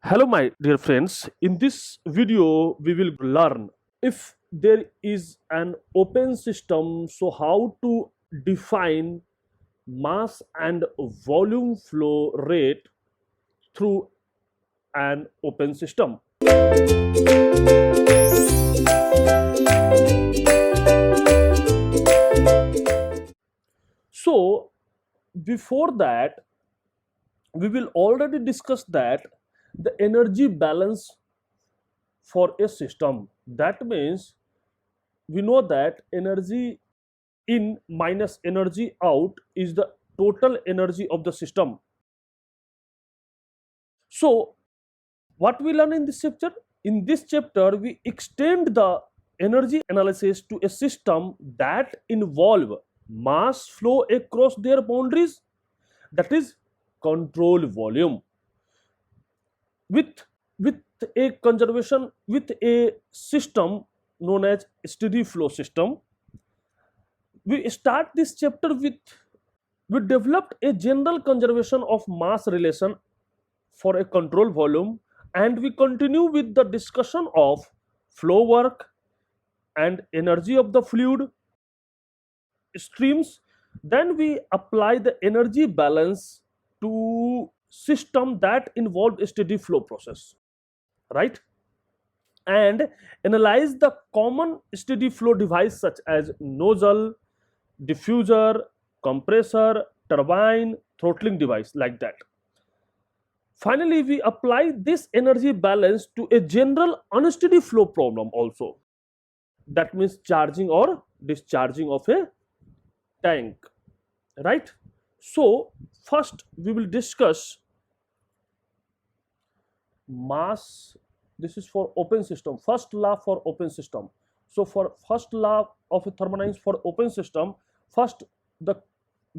Hello, my dear friends. In this video, we will learn if there is an open system, so how to define mass and volume flow rate through an open system. So, before that, we will already discuss that the energy balance for a system. That means we know that energy in minus energy out is the total energy of the system. So what we learn in this chapter? In this chapter we extend the energy analysis to a system that involve mass flow across their boundaries, that is control volume, with with a conservation, with a system known as steady flow system. We start this chapter with we developed a general conservation of mass relation for a control volume, and we continue with the discussion of flow work and energy of the fluid streams. Then we apply the energy balance to system that involved a steady flow process, right? And analyze the common steady flow device such as nozzle, diffuser, compressor, turbine, throttling device, like that. Finally, we apply this energy balance to a general unsteady flow problem also. That means charging or discharging of a tank, right? So, first we will discuss mass. This is for open system. First law for open system. So, for first law of a thermodynamics for open system, first the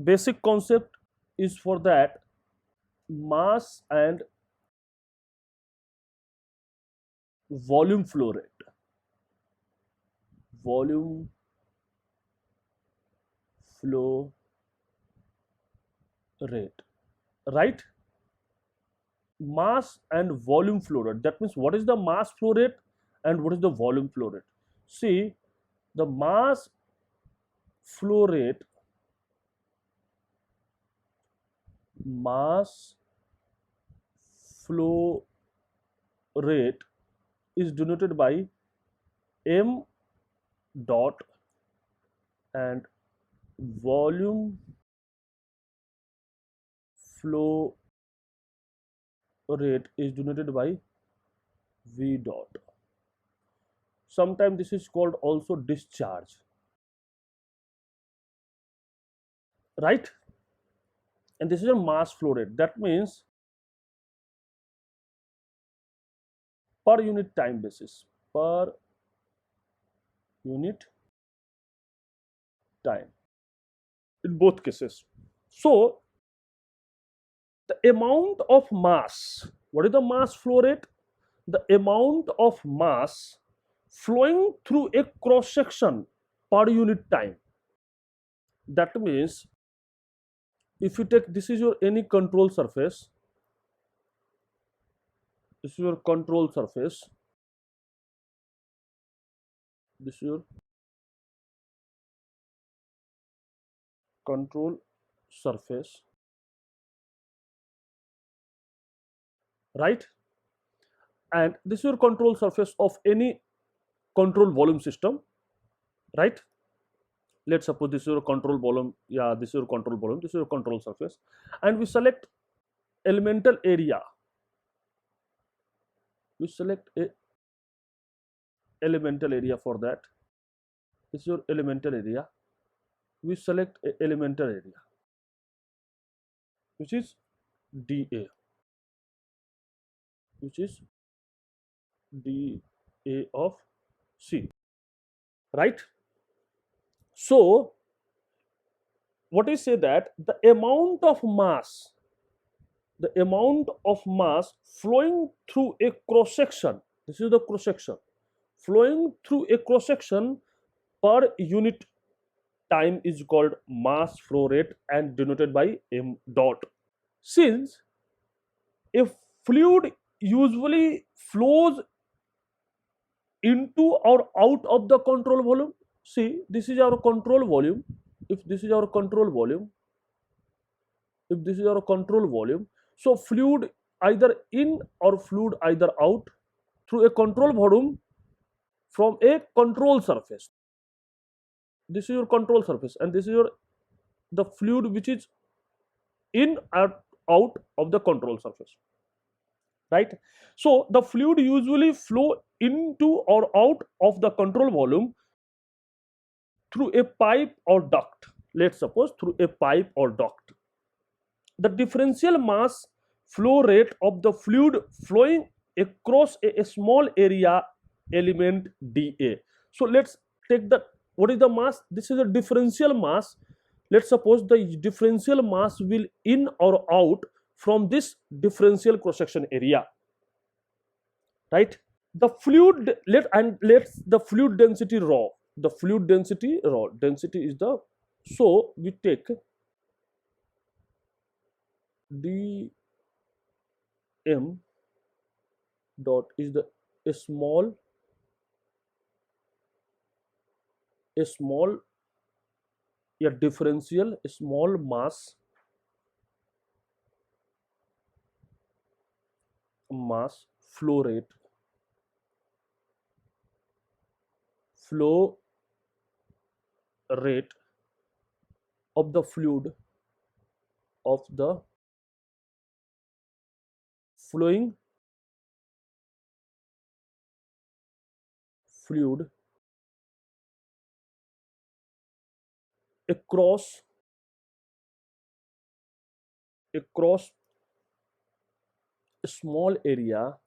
basic concept is for that mass and volume flow rate. Volume flow rate, right? Mass and volume flow rate. That means what is the mass flow rate and what is the volume flow rate? See, the mass flow rate, mass flow rate is denoted by m dot, and volume flow rate is denoted by v dot. Sometimes this is called also discharge, right? And this is a mass flow rate. That means per unit time basis, per unit time in both cases. So the amount of mass, what is the mass flow rate? The amount of mass flowing through a cross section per unit time. That means if you take, this is your any control surface, this is your control surface, this is your control surface, right? And this is your control surface of any control volume system, right? Let's suppose this is your control volume. Yeah, this is your control volume, this is your control surface, and we select elemental area. We select a elemental area for that. This is your elemental area. We select a elemental area which is dA, which is dA of C, right? So what is say that the amount of mass, the amount of mass flowing through a cross section, this is the cross section, flowing through a cross section per unit time is called mass flow rate and denoted by m dot. Since a fluid usually flows into or out of the control volume? See, this is our control volume. If this is our control volume, if this is our control volume, so fluid either in or fluid either out through a control volume from a control surface. This is your control surface, and this is your the fluid which is in or out of the control surface, right? So the fluid usually flow into or out of the control volume through a pipe or duct. Let's suppose through a pipe or duct. The differential mass flow rate of the fluid flowing across a small area element dA. So let's take the, what is the mass? This is a differential mass. Let's suppose the differential mass will in or out from this differential cross section area, right? The fluid, let's the fluid density rho. The fluid density rho, density is the, so we take dm dot is the a small differential small mass flow rate of the fluid of the flowing fluid across a small area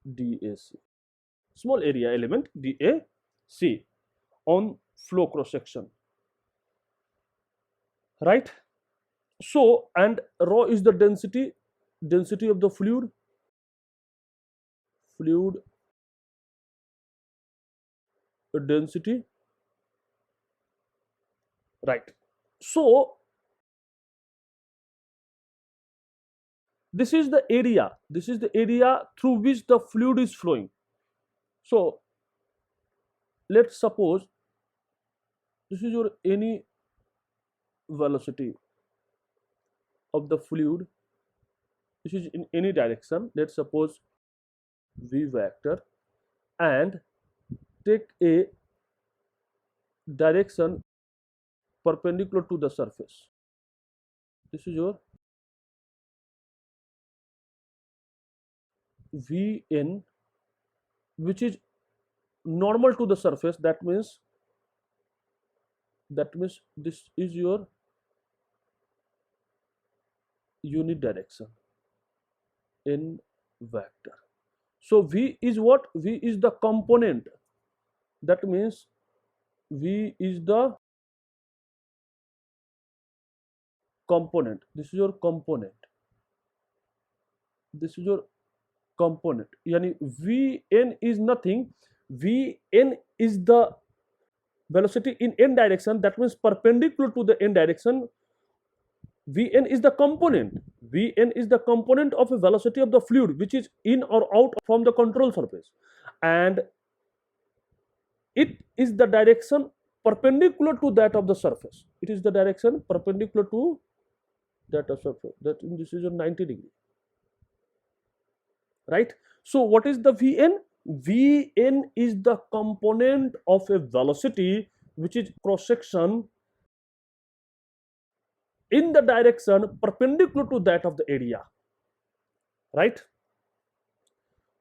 DAC, small area element DAC on flow cross section, right? So, and rho is the density of the fluid density, right? So this is the area through which the fluid is flowing. So let's suppose this is your any velocity of the fluid, this is in any direction, let's suppose v vector, and take a direction perpendicular to the surface. This is your Vn, which is normal to the surface. That means this is your unit direction in vector. So V is what? V is the component. That means V is the component. This is your component. This is your component. Yani Vn is nothing. Vn is the velocity in n direction. That means perpendicular to the n direction. Vn is the component. Vn is the component of a velocity of the fluid which is in or out from the control surface, and it is the direction perpendicular to that of the surface. It is the direction perpendicular to that of surface. That this is your 90 degree, right? So what is the Vn? Vn is the component of a velocity which is cross section in the direction perpendicular to that of the area, right?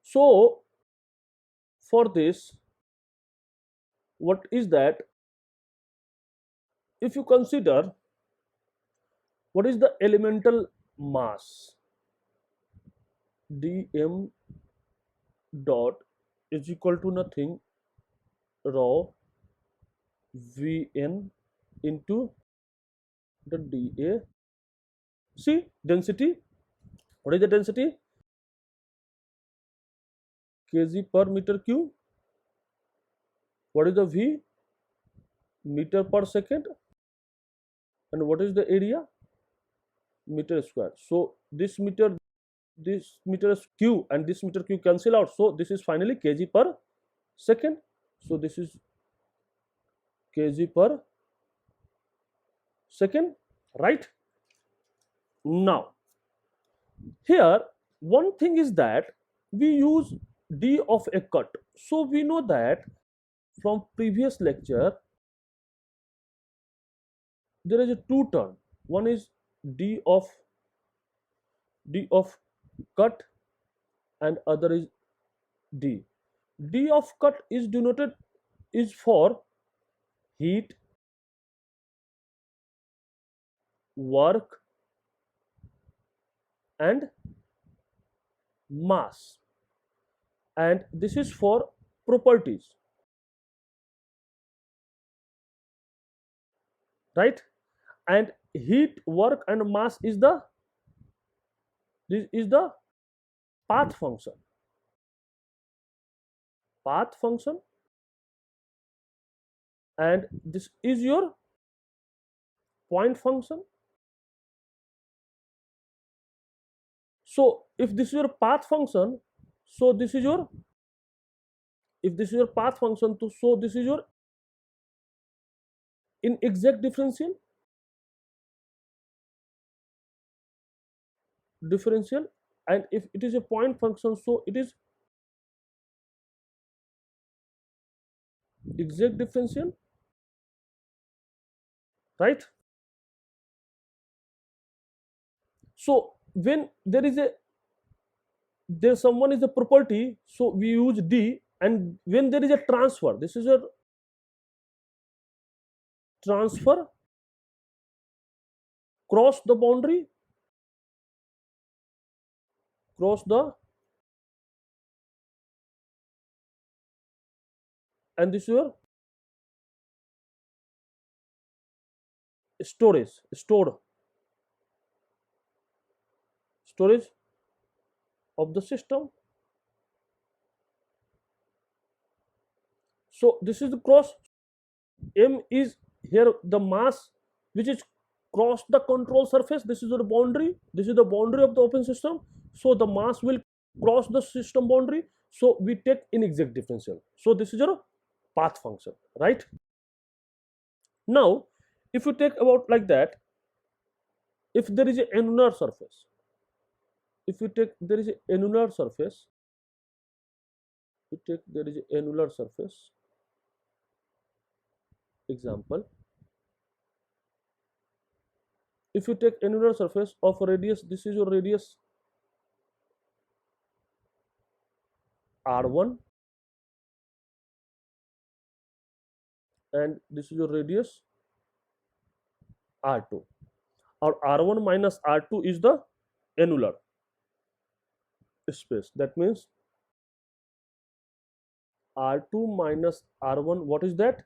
So for this, what is that? If you consider what is the elemental mass, dm dot is equal to nothing rho Vn into the dA. See density. What is the density? Kg per meter cube. What is the V? Meter per second. And what is the area? meter square. So this meter q and this meter q cancel out, so this is finally kg per second. So this is kg per second, right? Now here one thing is that we use d of a cut. So we know that from previous lecture there is a two term. One is d of cut and other is d. D of cut is denoted is for heat, work and mass, and this is for properties, right? And heat, work and mass is the this is the path function. Path function, and this is your point function. So if this is your path function, so this is your if this is your path function, so this is your inexact differential and if it is a point function, so it is exact differential, right? So when there someone is a property, so we use d, and when there is a transfer, this is a transfer cross the boundary, and this is your storage of the system. So this is the cross. M is here the mass which is cross the control surface. This is the boundary. This is the boundary of the open system. So the mass will cross the system boundary. So we take inexact differential. So this is your path function, right? Now, if you take about like that, if there is an annular surface, if you take there is an annular surface, you take there is an annular surface. Example, if you take annular surface of a radius, this is your radius r1 and this is your radius r2, or r1 minus r2 is the annular space. That means r2 minus r1, what is that?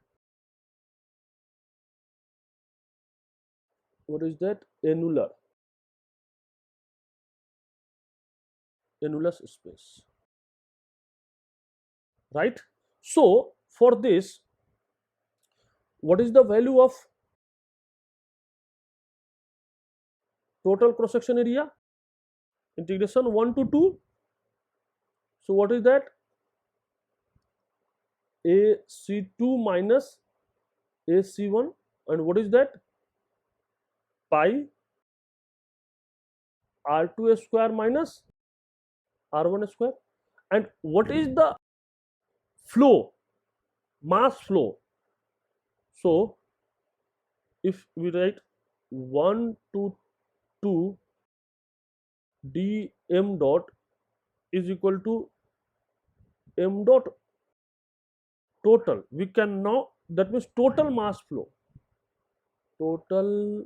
What is that? Annular space, right? So for this, what is the value of total cross section area? Integration 1 to 2. So what is that? AC2 minus AC1, and what is that? Pi R2 square minus R1 square. And what is the flow, mass flow? So if we write 1 to 2 dm dot is equal to m dot total, we can now, that means total mass flow, total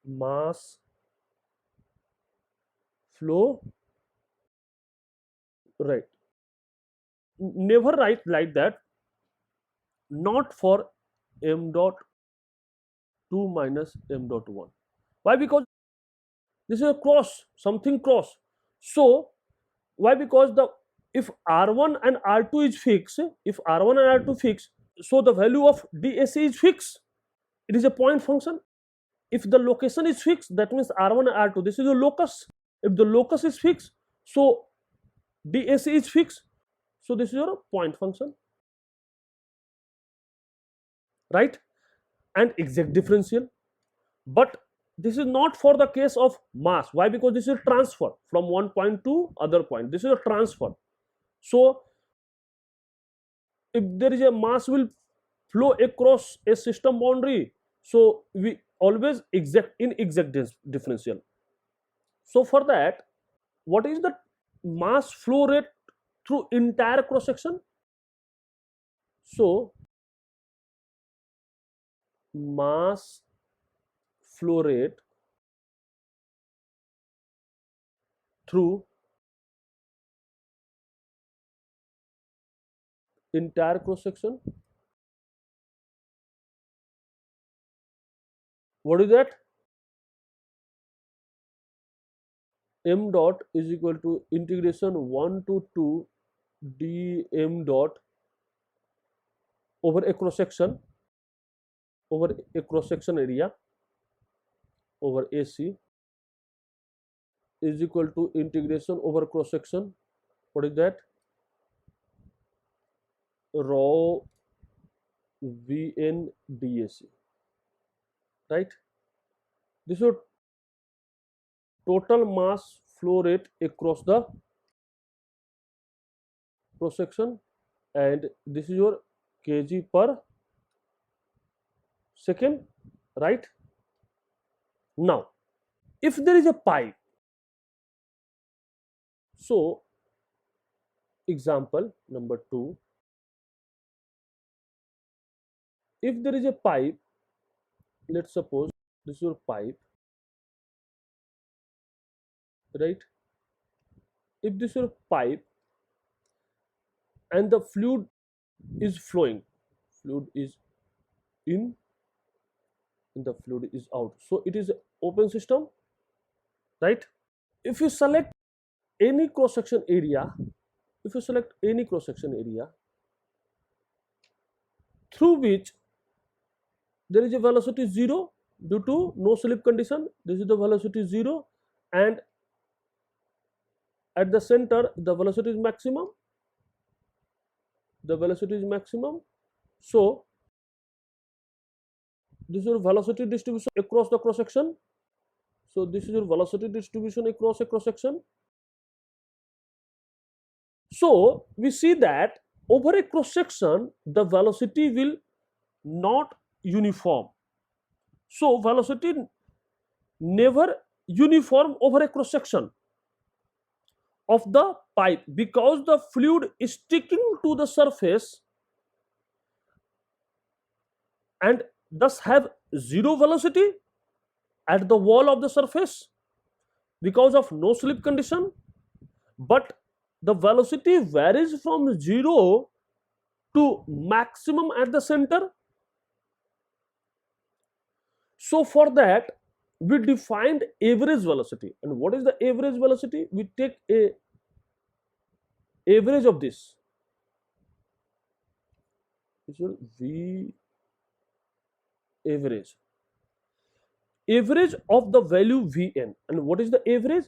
mass flow, right? Never write like that, not for m dot 2 minus m dot 1. Why? Because this is a cross, something cross. So why? Because the if r1 and r2 is fixed, if r1 and r2 fixed, so the value of DAC is fixed. It is a point function. if the location is fixed, that means r1 and r2, this is the locus. If the locus is fixed, so DAC is fixed, so this is your point function, right? And exact differential. But this is not for the case of mass. Why? Because this is transfer from one point to other point. This is a transfer. So if there is a mass will flow across a system boundary, so we always exact differential. So for that, what is the mass flow rate through entire cross section? So mass flow rate through entire cross section, what is that? M dot is equal to integration 1 to 2 dm dot over a cross section, over a cross section area over AC is equal to integration over cross section, what is that? Rho Vn dAc, right? This is total mass flow rate across the cross section, and this is your kg per second, right? Now if there is a pipe, so example number 2, if there is a pipe, let's suppose this is your pipe, right? If this is your pipe and the fluid is flowing, fluid is in and the fluid is out, so it is an open system, right? If you select any cross section area, if you select any cross section area through which there is a velocity 0 due to no slip condition, this is the velocity 0, and at the center the velocity is maximum, the velocity is maximum, so this is your velocity distribution across the cross section, so this is your velocity distribution across a cross section. So we see that over a cross section the velocity will not uniform, so velocity never uniform over a cross section of the pipe because the fluid is sticking to the surface and thus have zero velocity at the wall of the surface because of no slip condition, but the velocity varies from 0 to maximum at the center. So for that we defined average velocity, and what is the average velocity? We take a average of this, this is V average, average of the value Vn. And what is the average?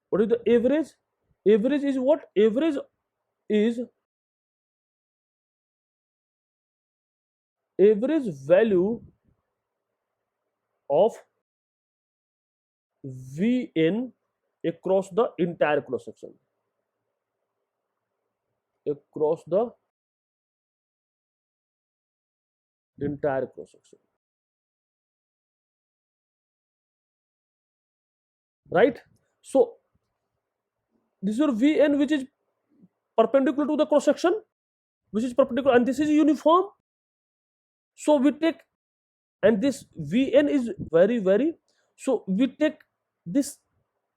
What is the average? Average is what? Average is average value of Vn across the entire cross section, across the entire cross section, right? So this is your Vn which is perpendicular to the cross section, which is perpendicular, and this is uniform. So we take, and this Vn is very, so we take this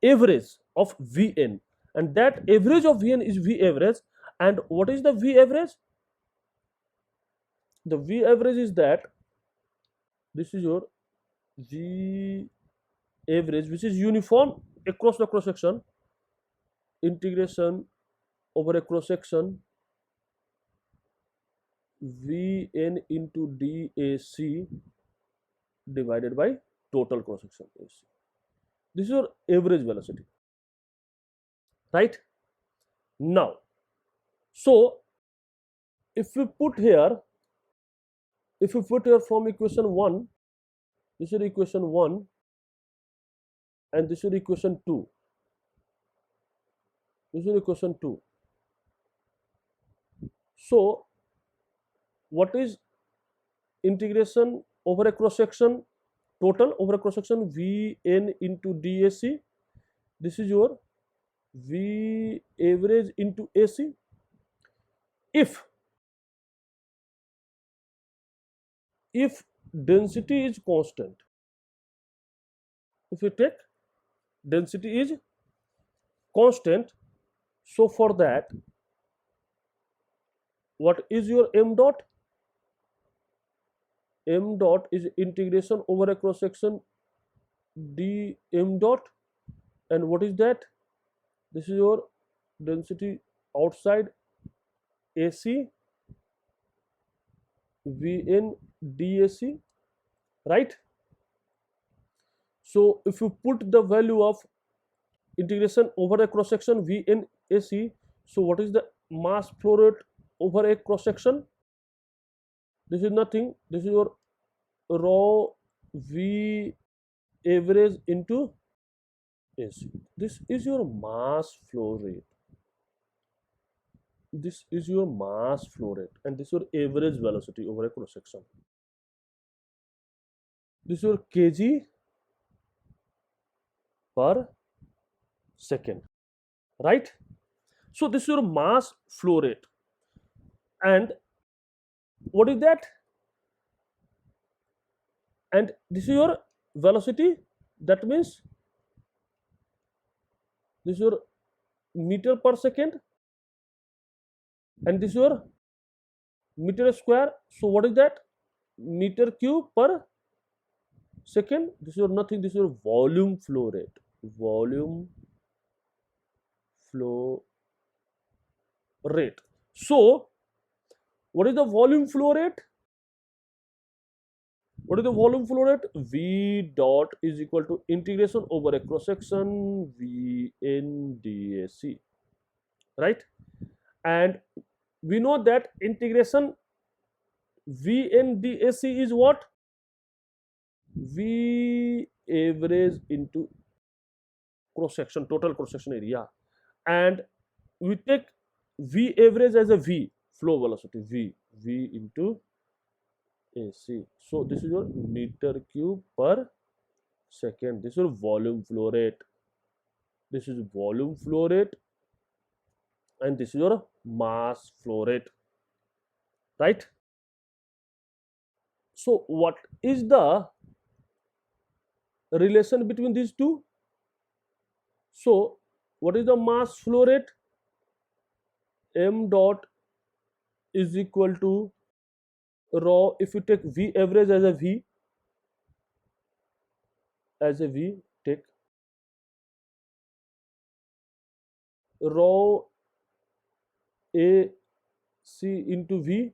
average of Vn, and that average of Vn is V average. And what is the V average? The V average is that this is your V average which is uniform across the cross section, integration over a cross section Vn into dAc divided by total cross section AC. This is your average velocity, right? Now, so if we put here, from equation 1, this is equation 1 and this is equation 2. This is equation 2. So what is integration over a cross section, total over a cross section, Vn into dAc? This is your V average into AC. If density is constant, if you take density is constant, so for that, what is your m dot? M dot is integration over a cross section d m dot, and what is that? This is your density outside AC, Vn dAc, right? So if you put the value of integration over a cross section Vn AC, so what is the mass flow rate over a cross section? This is nothing, this is your rho V average into AC. This is your mass flow rate. This is your mass flow rate, and this is your average velocity over a cross section. This is your kg per second, right? So this is your mass flow rate, and what is that? And this is your velocity. That means this is your meter per second, and this is your meter square. So what is that? Meter cube per second. This is your nothing, this is your volume flow rate. Volume flow rate. So what is the volume flow rate? What is the volume flow rate? V dot is equal to integration over a cross section Vn dAc, right? And we know that integration Vn dAc is what? V average into cross section, total cross section area, and we take V average as a V, flow velocity, V into AC. So this is your meter cube per second. This is your volume flow rate. This is volume flow rate, and this is your mass flow rate, right? So what is the relation between these two? So what is the mass flow rate? M dot is equal to rho. If you take V average as a V, take rho A C into V,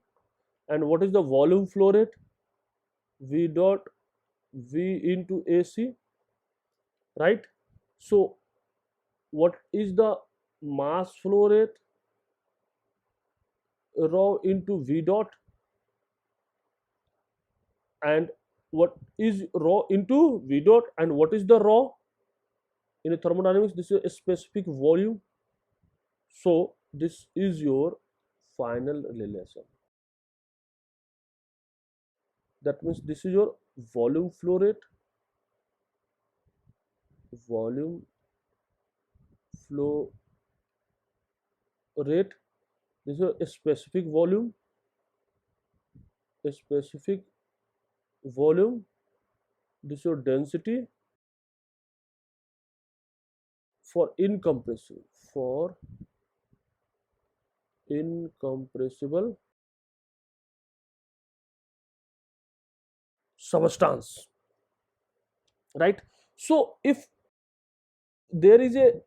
and what is the volume flow rate? V dot V into AC, right? So what is the mass flow rate? Rho into V dot, and what is rho into V dot, and what is the rho in a thermodynamics? This is a specific volume. So this is your final relation. That means this is your volume flow rate, volume flow rate. This is a specific volume, a specific volume. This is your density for incompressible, substance, right? So if there is a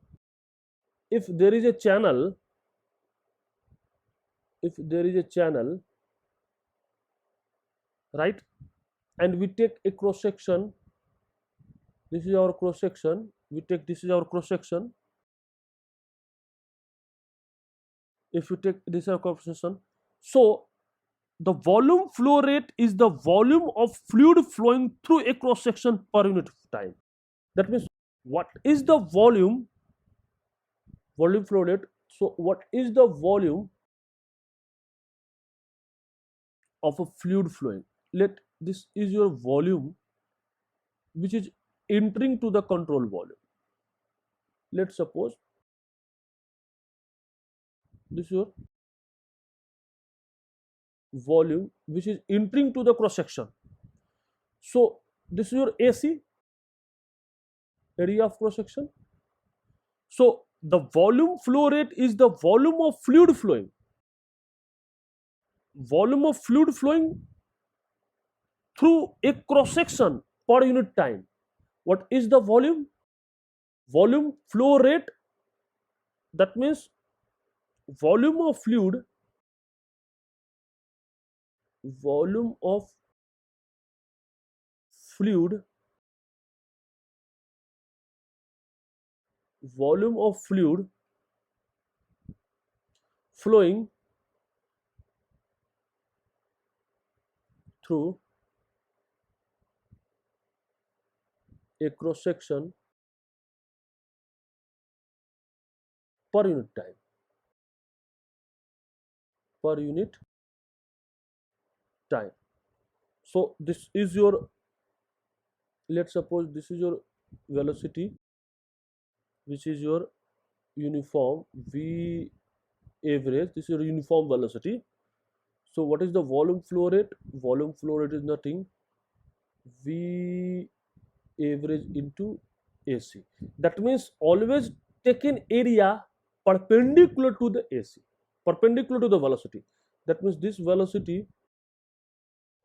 channel, if there is a channel right? And we take a cross section. This is our cross section. We take this is our cross section. If you take this is our cross section, so the volume flow rate is the volume of fluid flowing through a cross section per unit of time. That means what is the volume flow rate? So what is the volume of a fluid flowing? Let this is your volume which is entering to the control volume. Let's suppose this is your volume which is entering to the cross section. So this is your AC, area of cross section. So the volume flow rate is the volume of fluid flowing. Volume of fluid flowing through a cross section per unit time. What is the volume? Volume flow rate, that means volume of fluid, volume of fluid, volume of fluid flowing through a cross section per unit time. Per unit time. So this is your, let's suppose this is your velocity, which is your uniform V average. This is your uniform velocity. So what is the volume flow rate? Volume flow rate is nothing, V average into AC. That means always take an area perpendicular to the AC, perpendicular to the velocity. That means this velocity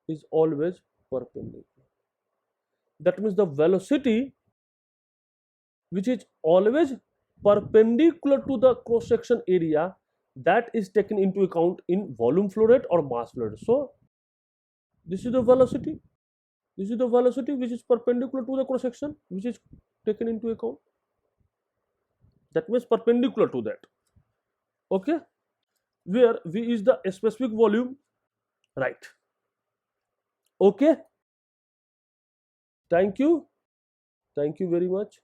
is always perpendicular. That means the velocity which is always perpendicular to the cross section area, that is taken into account in volume flow rate or mass flow rate. So this is the velocity. This is the velocity which is perpendicular to the cross section, which is taken into account. That means perpendicular to that. Okay, where V is the specific volume, right? Okay, thank you very much.